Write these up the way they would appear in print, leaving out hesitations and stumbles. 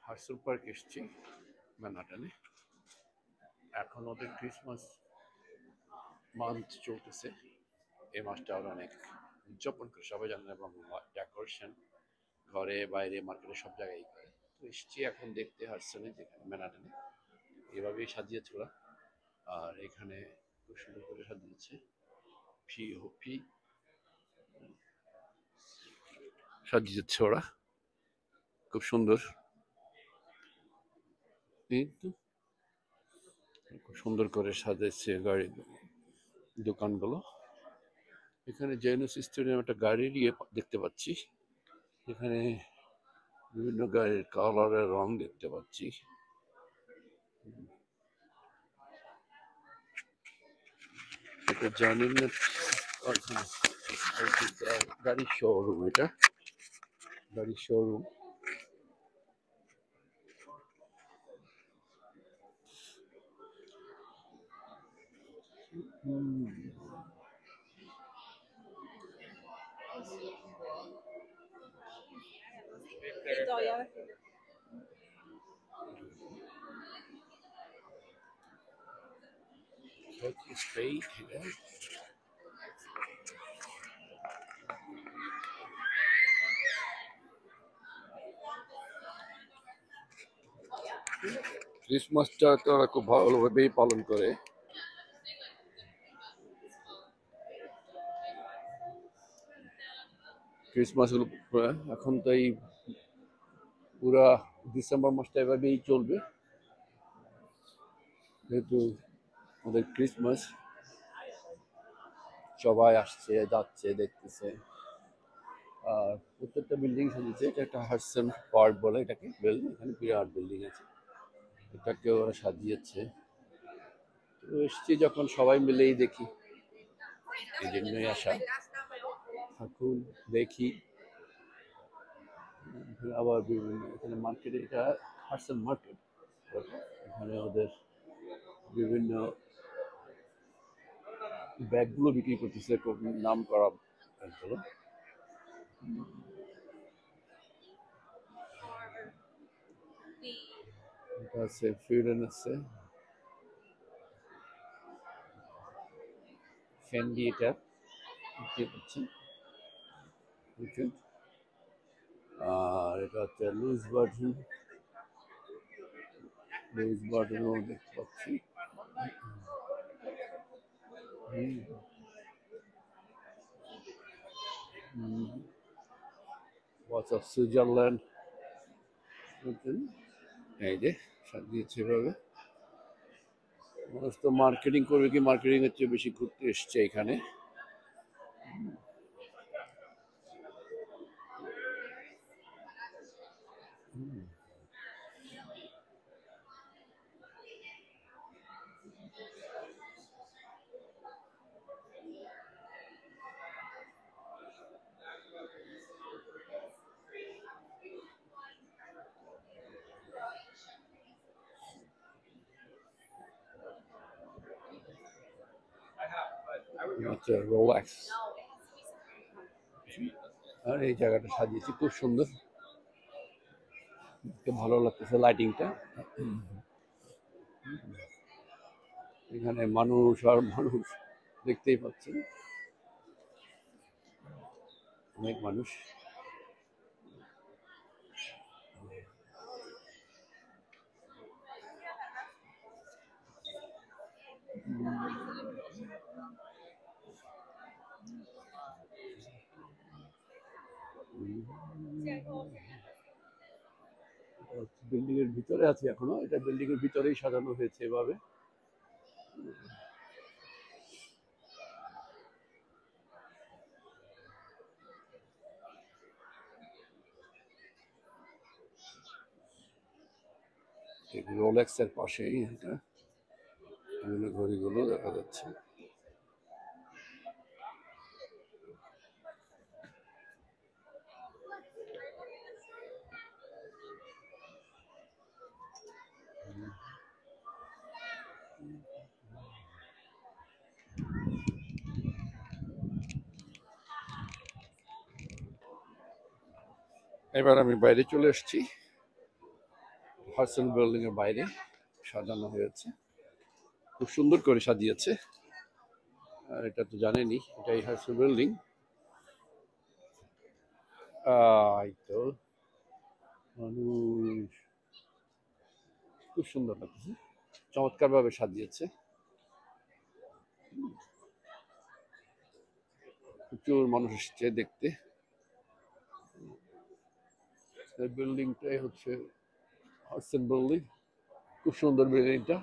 Herself park এসছি ম্যানহাটনে। এখন ওদের ক্রিসমাস মান্থ চলতেছে। এই মাসটা ওরা অনেক উদযাপন করে, সবাই জানেন, এবং ডেকোরেশন ঘরে বাইরে মার্কেটে সব জায়গায় করে। তো এসছি এখন দেখতে হার্সেলে, যেখানে ম্যানহাটনে এভাবেই সাজিয়েছে ওরা। আর এখানে খুব সুন্দর করে সাজিয়েছে, ফি ফি সাজিয়েছে ওরা খুব সুন্দর। খুব সুন্দর করে সাজাচ্ছে গাড়ি দোকানগুলো। এখানে জেনুস স্টেডিয়াম একটা গাড়ির ইয়ে দেখতে পাচ্ছি, এখানে বিভিন্ন গাড়ির কালারের রং দেখতে পাচ্ছি। এটা জানি না, গাড়ির শোরুম, এটা গাড়ির শোরুম। Spade here. ক্রিসমাসটা তো ওরা খুব ভালোভাবেই পালন করে। ক্রিসমাস হলো এখন তো এই পুরা ডিসেম্বর মাসটা এভাবেই চলবে, যেহেতু আমাদের ক্রিসমাস। সবাই আসছে যাচ্ছে দেখতেছে। আর প্রত্যেকটা বিল্ডিং সাজিয়েছে। এটা একটা হার্সেন পার্ক বলে এটাকে, বিল্ডিং, এখানে বিরাট বিল্ডিং আছে, এটাকে ওরা সাজিয়েছে। তো এসছি যখন সবাই মিলেই দেখি, এই জন্যই আসা। থাকুন দেখি। আবার বিভিন্ন এখানে মার্কেটে, এটা হার্সেন মার্কেট, এখানে ওদের বিভিন্ন ব্যাগগুলো বিক্রি করতেছে, খুব নাম করা ব্যাগগুলো। এটা আছে ফিউডেন, আছে ফেন্ডি, এটা দেখতে পাচ্ছেন। আর এটা হচ্ছে লুইস বার্টনও দেখতে পাচ্ছি। ওয়াচ অফ সুইজারল্যান্ড, এই যে সাজিয়েছে এভাবে। মানুষ তো মার্কেটিং করবে কি, মার্কেটিং এর চেয়ে বেশি ঘুরতে এসছে এখানে। আচ্ছা, রোল্যাক্স। আর এই জায়গাটা সাজিয়েছে খুব সুন্দর, ভালো লাগতেছে লাইটিংটা। এখানে মানুষ আর মানুষ দেখতেই পাচ্ছেন, অনেক মানুষ। বিল্ডিং এর ভিতরে আছে এখনো, এটা বিল্ডিং এর ভিতরেই সাজানো হয়েছে এভাবে। রোলেক্স এর পাশেই এটা বিভিন্ন ঘড়িগুলো দেখা যাচ্ছে। এবার আমি বাইরে চলে এসেছি। হার্সেল বিল্ডিং এর বাইরে সাজানো হয়েছে, খুব সুন্দর করে সাজিয়েছে। আর এটা তো জানেনই, এটাই হার্সেল বিল্ডিং। এই তো মানুষ, খুব সুন্দর লাগছে, চমৎকার ভাবে সাজিয়েছে। প্রচুর মানুষ এসছে দেখতে। বিল্ডিংটাই হচ্ছে হার্সেল বিল্ডিং, খুব সুন্দর বিল্ডিংটা।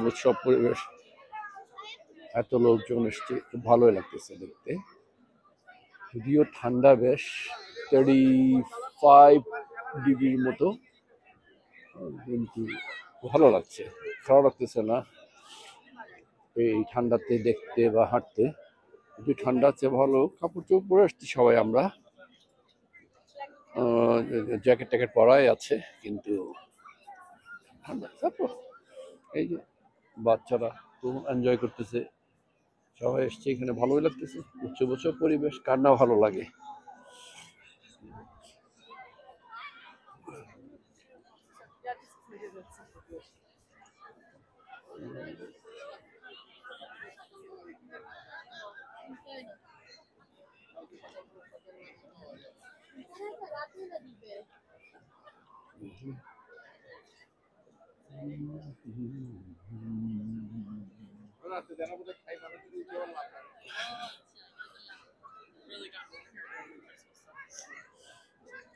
উৎসব পরিবেশ, এত লোকজন এসছে, খুব ভালোই লাগতেছে দেখতে। যদিও ঠান্ডা বেশ, 35 ডিগ্রির মতো, কিন্তু ভালো লাগছে, খারাপ লাগতেছে না এই ঠান্ডাতে দেখতে বা হাঁটতে। একটু ঠান্ডা আছে, ভালো কাপড় চোপড় পরে আসছি সবাই আমরা, জ্যাকেট ট্যাকেট পরাই আছে, কিন্তু ঠান্ডা। তারপর এই যে বাচ্চারা খুব এনজয় করতেছে, সবাই এসছে এখানে, ভালোই লাগতেছে। উৎসব পরিবেশ কার না ভালো লাগে।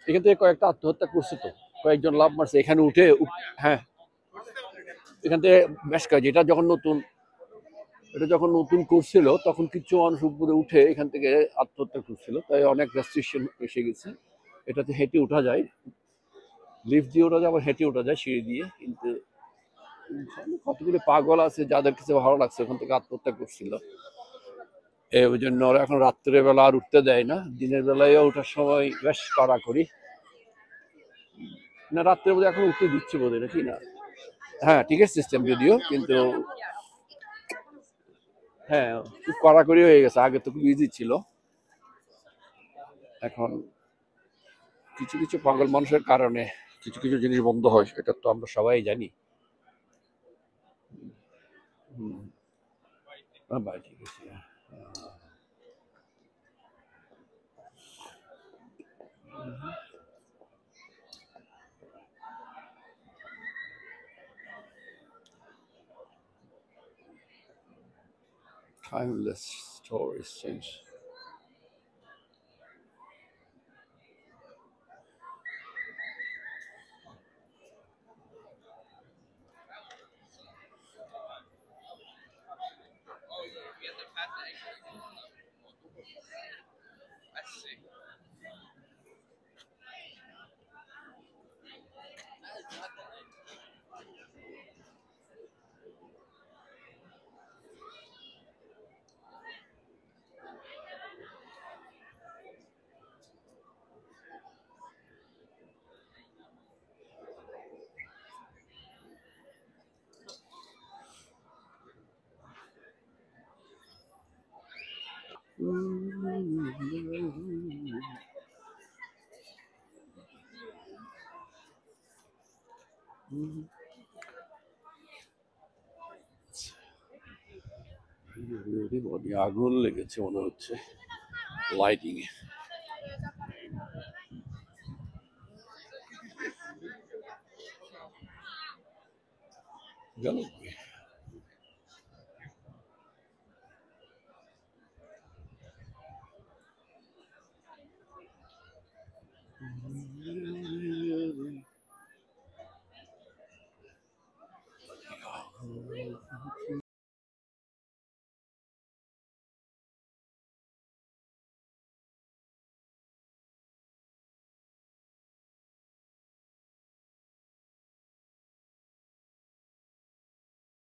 এখান থেকে কয়েকটা আত্মহত্যা করছে তো, কয়েকজন লাভ মারছে এখানে উঠে। হ্যাঁ, এখান থেকে বেশ কয়েক, এটা যখন নতুন করছিল তখন কিছু মানুষ উপরে উঠে এখান থেকে আত্মহত্যা করছিল, তাই অনেক রেস্ট্রিকশন এসে গেছে। এটাতে হেঁটে ওঠা যায়, লিফট দিয়ে ওঠা যায়, আবার হেঁটে ওঠা যায় সিঁড়ি দিয়ে, কিন্তু কতগুলো পাগল আছে যাদের কাছে ভালো লাগছে ওখান থেকে আত্মহত্যা করছিল। ওই জন্য ওরা এখন রাত্রের বেলা আর উঠতে দেয় না, দিনের বেলায় ওঠার সময় বেশ কড়াকড়ি। না, রাত্রে বোধহয় এখন উঠতে দিচ্ছে বোধহয়, নাকি না? হ্যাঁ, টিকিট সিস্টেম যদিও, কিন্তু হ্যাঁ খুব কড়াকড়ি হয়ে গেছে। আগে তো খুব ইজি ছিল, এখন কিছু কিছু পাগল মানুষের কারণে কিছু কিছু জিনিস বন্ধ হয়, এটা তো আমরা সবাই জানি। ভাই ঠিক আছে। Timeless stories change. আগুন লেগেছে মনে হচ্ছে লাইটিং এ। গেল